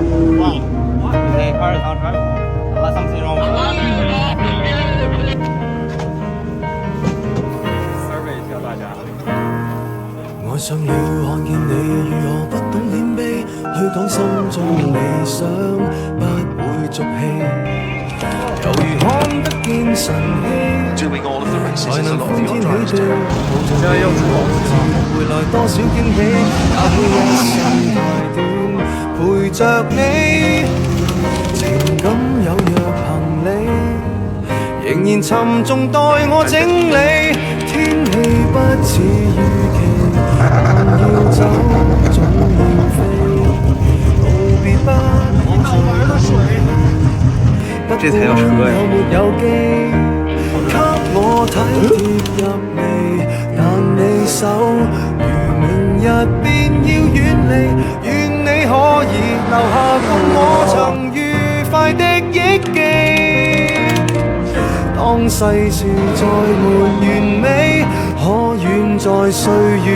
Wow. The car is not drivable. Unless something wrong with it. Survey 一下大家。我想要看見你如何不懂謙卑，去講心中理想，不會俗氣，猶如看得見神氣，才能歡天喜地，無盡地回來多少驚喜，也許一生太短，陪着你，情感有若行李，仍然沉重待我整理，天氣不似預期。要走，總要飛，道別不可追，不管有沒有機，給我體貼入微，但你手如明日便要遠離，願你可以留下共我曾愉快的憶記。當世事再沒完美，可遠在歲月。